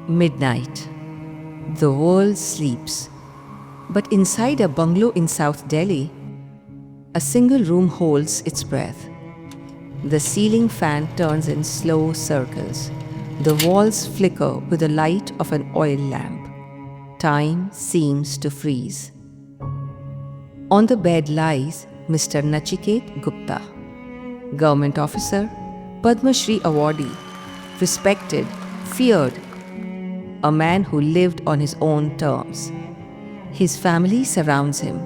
Midnight. The world sleeps. But inside a bungalow in South Delhi, a single room holds its breath. The ceiling fan turns in slow circles. The walls flicker with the light of an oil lamp. Time seems to freeze. On the bed lies Mr. Nachiket Gupta, government officer, Padma Shri awardee, respected, feared, a man who lived on his own terms. His family surrounds him.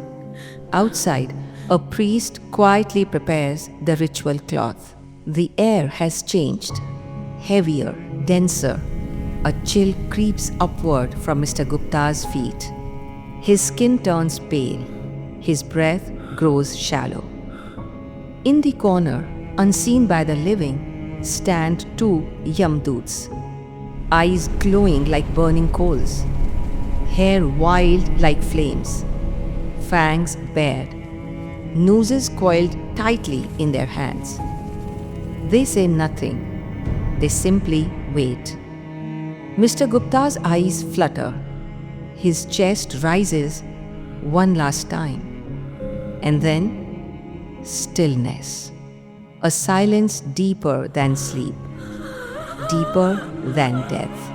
Outside, a priest quietly prepares the ritual cloth. The air has changed, heavier, denser. A chill creeps upward from Mr. Gupta's feet. His skin turns pale. His breath grows shallow. In the corner, unseen by the living, stand two Yamdoots, eyes glowing like burning coals, hair wild like flames, fangs bared, nooses coiled tightly in their hands. They say nothing. They simply wait. Mr. Gupta's eyes flutter. His chest rises one last time. And then, stillness. A silence deeper than sleep, deeper than death.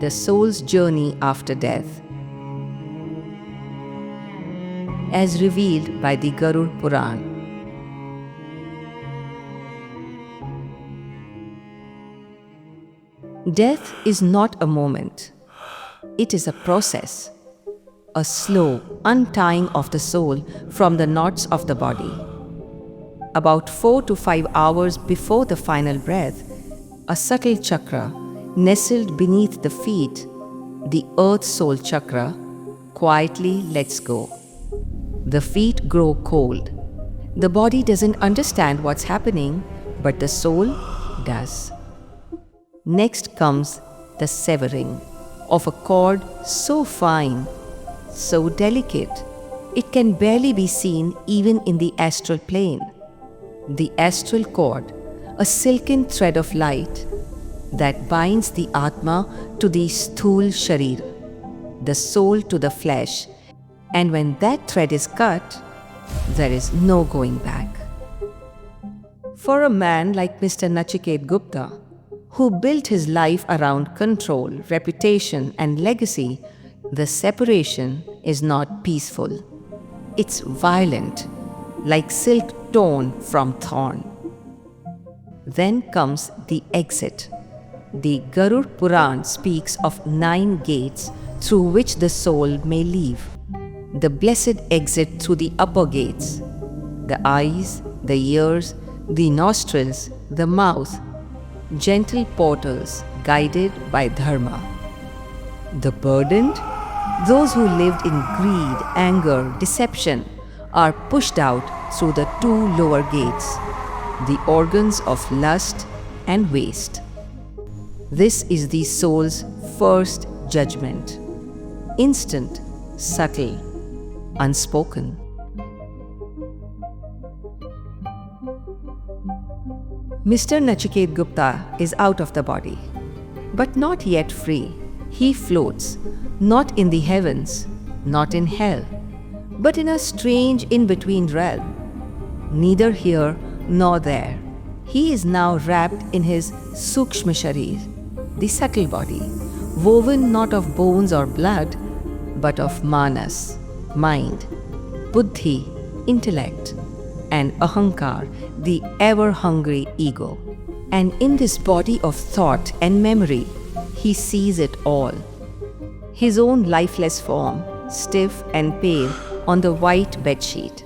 The soul's journey after death, as revealed by the Garuda Puran. Death is not a moment. It is a process, a slow untying of the soul from the knots of the body. About 4 to 5 hours before the final breath, a subtle chakra nestled beneath the feet, the earth soul chakra, quietly lets go. The feet grow cold. The body doesn't understand what's happening, but the soul does. Next comes the severing of a cord so fine, so delicate, it can barely be seen even in the astral plane. The astral cord, a silken thread of light that binds the Atma to the Sthul Sharir, the soul to the flesh, and when that thread is cut, there is no going back. For a man like Mr. Nachiket Gupta, who built his life around control, reputation, and legacy, the separation is not peaceful. It's violent, like silk torn from thorn. Then comes the exit. The Garuda Puran speaks of 9 gates through which the soul may leave. The blessed exit through the upper gates, the eyes, the ears, the nostrils, the mouth, gentle portals guided by dharma. The burdened, those who lived in greed, anger, deception, are pushed out through the 2 lower gates, the organs of lust and waste. This is the soul's first judgment, instant, subtle, unspoken. Mr. Nachiket Gupta is out of the body, but not yet free. He floats, not in the heavens, not in hell, but in a strange in-between realm, neither here nor there. He is now wrapped in his Sukshma Sharir, the subtle body, woven not of bones or blood, but of manas, mind, buddhi, intellect, and ahankar, the ever-hungry ego. And in this body of thought and memory, he sees it all. His own lifeless form, stiff and pale on the white bedsheet.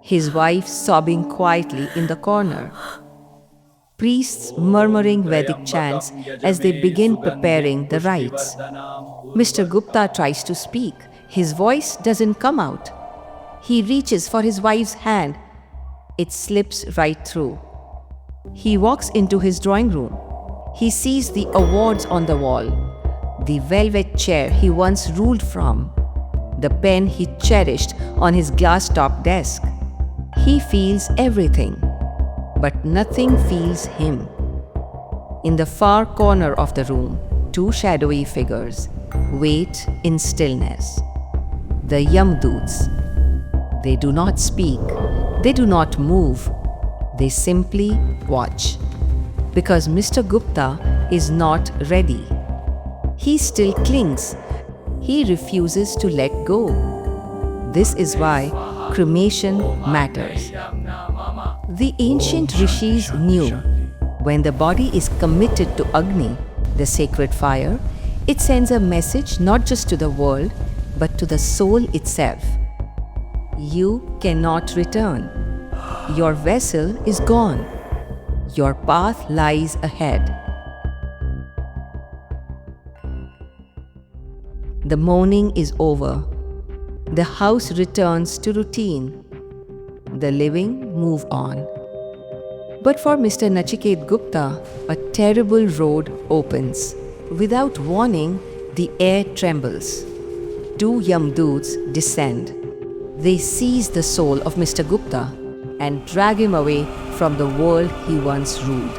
His wife sobbing quietly in the corner. Priests murmuring Vedic chants as they begin preparing the rites. Mr. Gupta tries to speak. His voice doesn't come out. He reaches for his wife's hand. It slips right through. He walks into his drawing room. He sees the awards on the wall, the velvet chair he once ruled from, the pen he cherished on his glass-topped desk. He feels everything, but nothing feels him. In the far corner of the room, two shadowy figures wait in stillness. The Yamdoots. They do not speak, they do not move, they simply watch. Because Mr. Gupta is not ready. He still clings. He refuses to let go. This is why cremation matters. The ancient rishis knew when the body is committed to Agni, the sacred fire, it sends a message not just to the world, but to the soul itself. You cannot return. Your vessel is gone. Your path lies ahead. The mourning is over. The house returns to routine. The living move on. But for Mr. Nachiket Gupta, a terrible road opens. Without warning, the air trembles. Two Yamdoots descend. They seize the soul of Mr. Gupta and drag him away from the world he once ruled.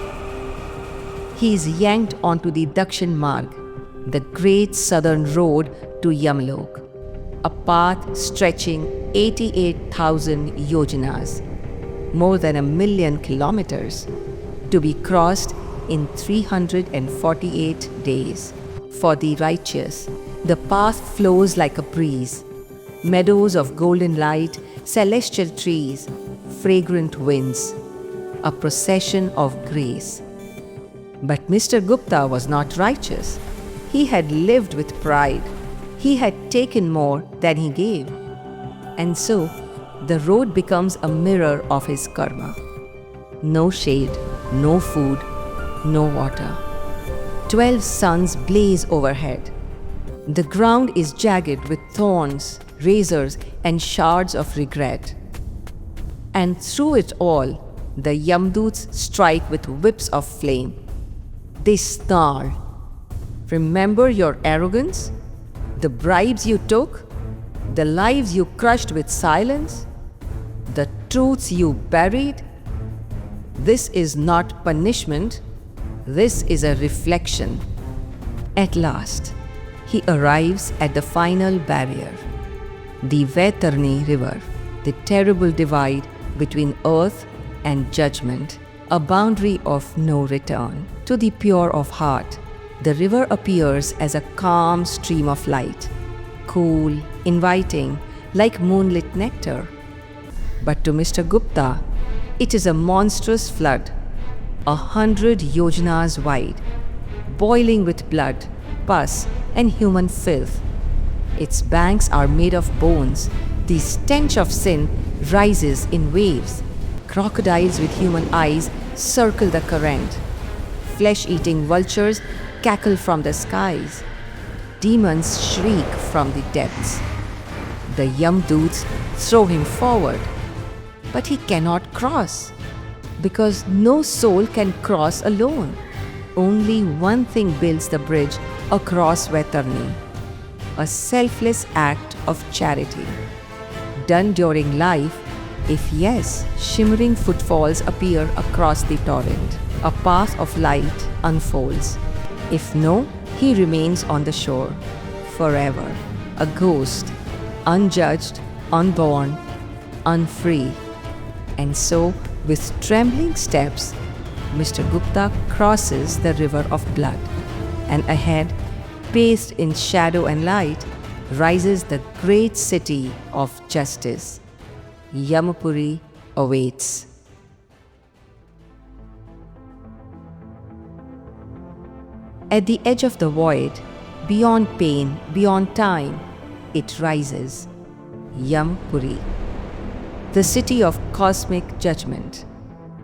He is yanked onto the Dakshina Marga, the great southern road to Yamaloka, a path stretching 88,000 yojanas, more than 1,000,000 kilometers, to be crossed in 348 days. For the righteous, the path flows like a breeze. Meadows of golden light, celestial trees, fragrant winds, a procession of grace. But Mr. Gupta was not righteous. He had lived with pride. He had taken more than he gave. And so, the road becomes a mirror of his karma. No shade, no food, no water. 12 suns blaze overhead. The ground is jagged with thorns, razors, and shards of regret. And through it all, the Yamdoots strike with whips of flame. They snarl. Remember your arrogance? The bribes you took? The lives you crushed with silence? The truths you buried? This is not punishment. This is a reflection. At last, he arrives at the final barrier, the Vaitarni River, the terrible divide between earth and judgment, a boundary of no return. To the pure of heart, the river appears as a calm stream of light, cool, inviting, like moonlit nectar. But to Mr. Gupta, it is a monstrous flood, 100 yojanas wide, boiling with blood, pus, and human filth. Its banks are made of bones. The stench of sin rises in waves. Crocodiles with human eyes circle the current. Flesh-eating vultures cackle from the skies. Demons shriek from the depths. The Yamdoots throw him forward. But he cannot cross, because no soul can cross alone. Only one thing builds the bridge across Vaitarni: a selfless act of charity. Done during life, if yes, shimmering footfalls appear across the torrent. A path of light unfolds. If no, he remains on the shore, forever, a ghost, unjudged, unborn, unfree. And so, with trembling steps, Mr. Gupta crosses the river of blood, and ahead, bathed in shadow and light, rises the great city of justice. Yamapuri awaits. At the edge of the void, beyond pain, beyond time, it rises. Yamapuri, the city of cosmic judgment.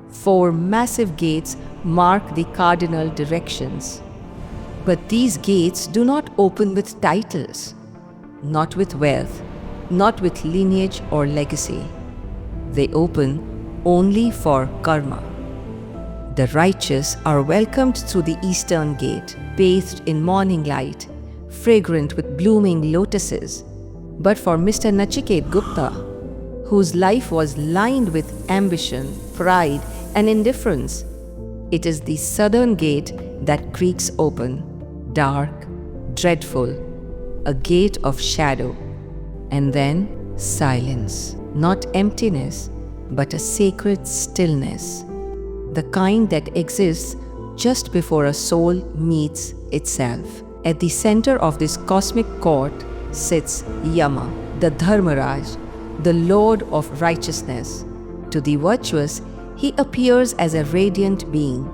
4 massive gates mark the cardinal directions. But these gates do not open with titles, not with wealth, not with lineage or legacy. They open only for karma. The righteous are welcomed through the eastern gate, bathed in morning light, fragrant with blooming lotuses. But for Mr. Nachiket Gupta, whose life was lined with ambition, pride, and indifference, it is the southern gate that creaks open, dark, dreadful, a gate of shadow, and then silence. Not emptiness, but a sacred stillness, the kind that exists just before a soul meets itself. At the center of this cosmic court sits Yama, the Dharmaraj, the Lord of righteousness. To the virtuous, he appears as a radiant being,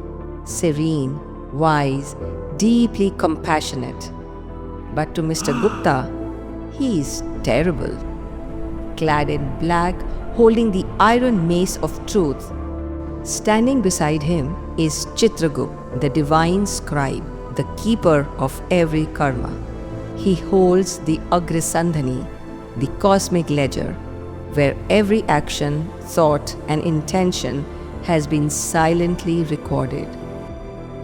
serene, wise, deeply compassionate. But to Mr. Gupta, he is terrible. Clad in black, holding the iron mace of truth. Standing beside him is Chitragupt, the divine scribe, the keeper of every karma. He holds the Agrisandhani, the cosmic ledger, where every action, thought, and intention has been silently recorded.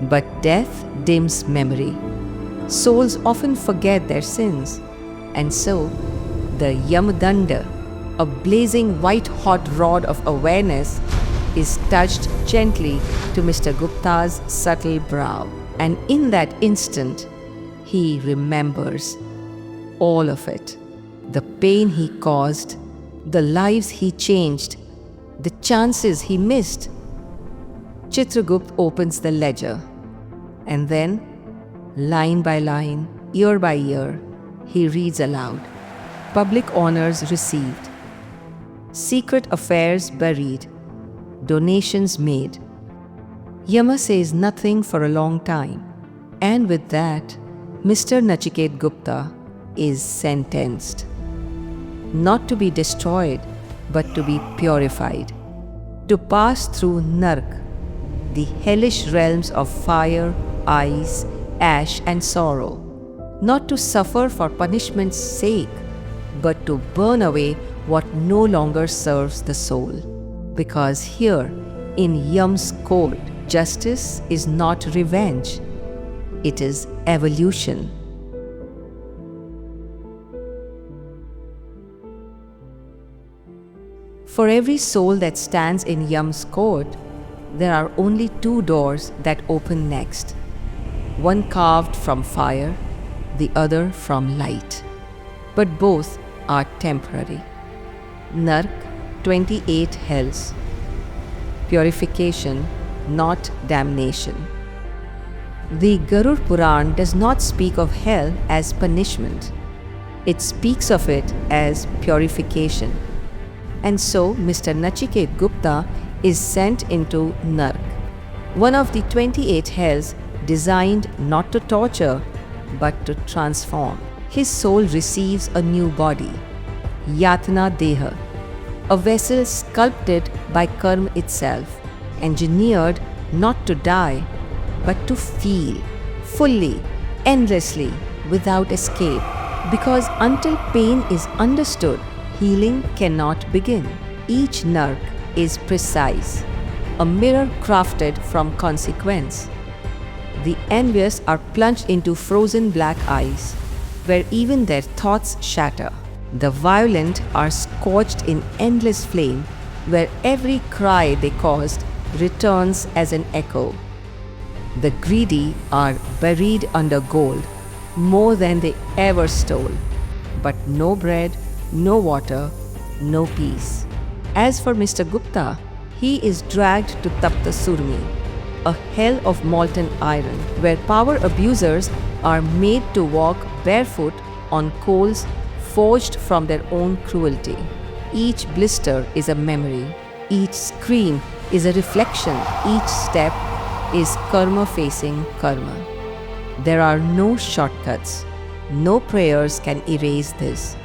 But death dims memory. Souls often forget their sins, and so the Yamadanda, a blazing white-hot rod of awareness, is touched gently to Mr. Gupta's subtle brow. And in that instant, he remembers all of it. The pain he caused, the lives he changed, the chances he missed. Chitragupt opens the ledger, and then, line by line, year by year, he reads aloud. Public honors received, secret affairs buried, donations made. Yama says nothing for a long time, and with that, Mr. Nachiket Gupta is sentenced. Not to be destroyed, but to be purified. To pass through Naraka, the hellish realms of fire, ice, ash, and sorrow. Not to suffer for punishment's sake, but to burn away what no longer serves the soul. Because here, in Yam's court, justice is not revenge, it is evolution. For every soul that stands in Yam's court, there are only two doors that open next. One carved from fire, the other from light. But both are temporary. Naraka, 28 hells. Purification, not damnation. The Garuda Puran does not speak of hell as punishment. It speaks of it as purification. And so Mr. Nachiket Gupta is sent into Naraka, one of the 28 hells designed not to torture but to transform. His soul receives a new body, Yatna Deha, a vessel sculpted by karma itself, engineered not to die but to feel, fully, endlessly, without escape. Because until pain is understood, healing cannot begin. Each nark is precise, a mirror crafted from consequence. The envious are plunged into frozen black ice, where even their thoughts shatter. The violent are scorched in endless flame, where every cry they caused returns as an echo. The greedy are buried under gold, more than they ever stole, but no bread, no water, no peace. As for Mr. Gupta, he is dragged to Tapta Surmi, a hell of molten iron, where power abusers are made to walk barefoot on coals forged from their own cruelty. Each blister is a memory, each scream is a reflection, each step is karma facing karma. There are no shortcuts, no prayers can erase this.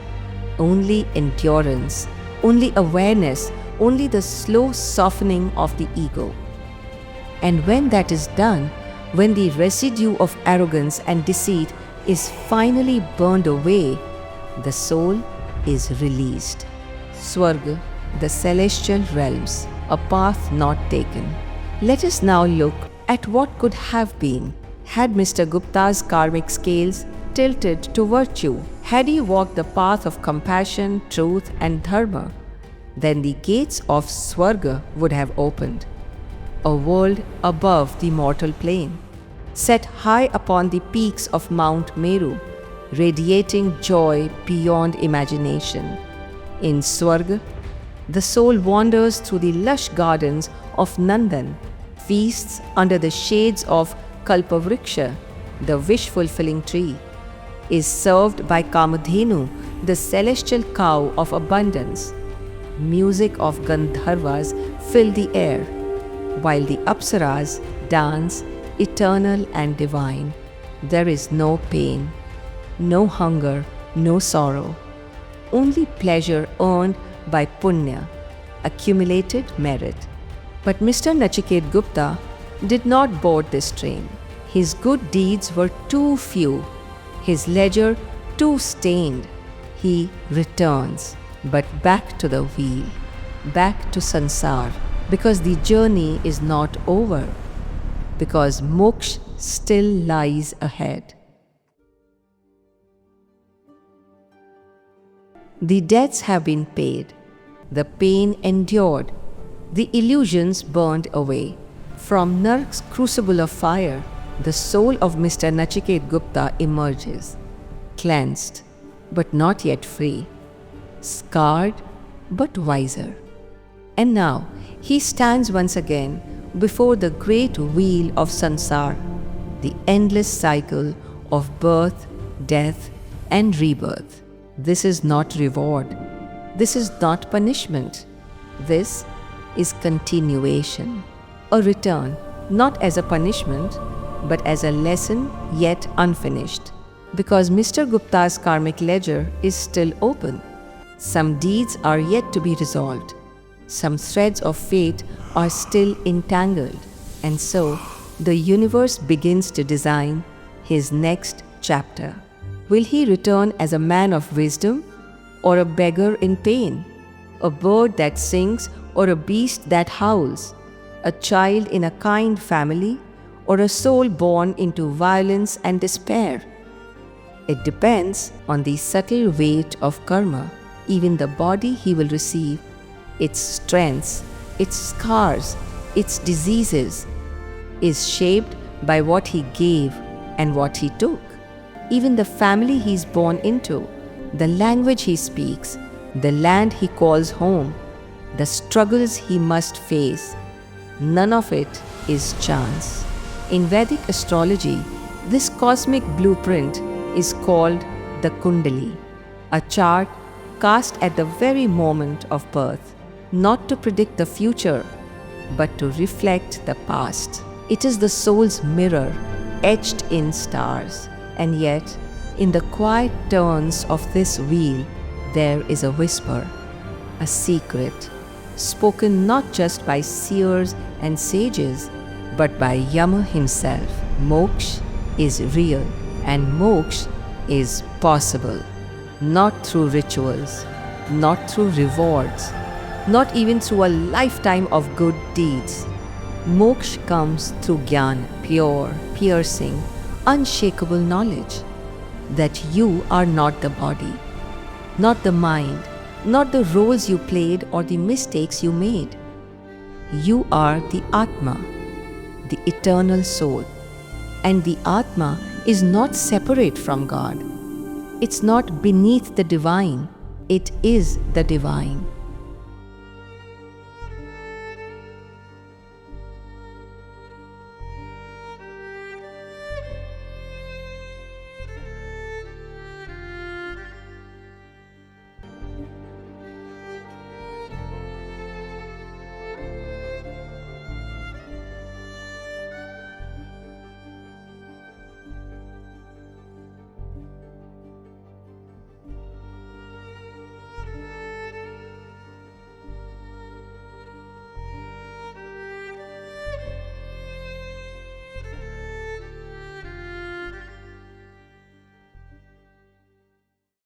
Only endurance, only awareness, only the slow softening of the ego. And when that is done, when the residue of arrogance and deceit is finally burned away, the soul is released. Svarga, the celestial realms, a path not taken. Let us now look at what could have been had Mr. Gupta's karmic scales tilted to virtue. Had he walked the path of compassion, truth, and dharma, then the gates of Svarga would have opened, a world above the mortal plane. set high upon the peaks of Mount Meru, radiating joy beyond imagination. In Svarga, the soul wanders through the lush gardens of Nandan, feasts under the shades of Kalpavriksha, the wish-fulfilling tree, is served by Kamadhenu, the celestial cow of abundance. Music of Gandharvas fill the air, while the Apsaras dance eternal and divine. There is no pain, no hunger, no sorrow, only pleasure earned by punya, accumulated merit. But Mr. Nachiket Gupta did not board this train. His good deeds were too few, his ledger too stained. He returns, but back to the wheel, back to sansar, because the journey is not over, because moksha still lies ahead. The debts have been paid, the pain endured, the illusions burned away. From Naraka's crucible of fire, the soul of Mr. Nachiket Gupta emerges, cleansed but not yet free, scarred but wiser. And now he stands once again before the great wheel of sansar, the endless cycle of birth, death, and rebirth. This is not reward. This is not punishment. This is continuation. A return, not as a punishment, but as a lesson yet unfinished. Because Mr. Gupta's karmic ledger is still open. Some deeds are yet to be resolved. Some threads of fate are still entangled. And so, the universe begins to design his next chapter. Will he return as a man of wisdom or a beggar in pain? A bird that sings or a beast that howls? A child in a kind family or a soul born into violence and despair? It depends on the subtle weight of karma. Even the body he will receive, its strengths, its scars, its diseases, is shaped by what he gave and what he took. Even the family he is born into, the language he speaks, the land he calls home, the struggles he must face, none of it is chance. In Vedic astrology, this cosmic blueprint is called the Kundali, a chart cast at the very moment of birth, not to predict the future, but to reflect the past. It is the soul's mirror, etched in stars. And yet, in the quiet turns of this wheel, there is a whisper, a secret, spoken not just by seers and sages, but by Yama himself. Moksha is real, and moksha is possible. Not through rituals, not through rewards, not even through a lifetime of good deeds. Moksha comes through jnana, pure, piercing, unshakable knowledge that you are not the body, not the mind, not the roles you played or the mistakes you made. You are the Atma, the eternal soul. And the Atma is not separate from God. It's not beneath the divine. It is the divine.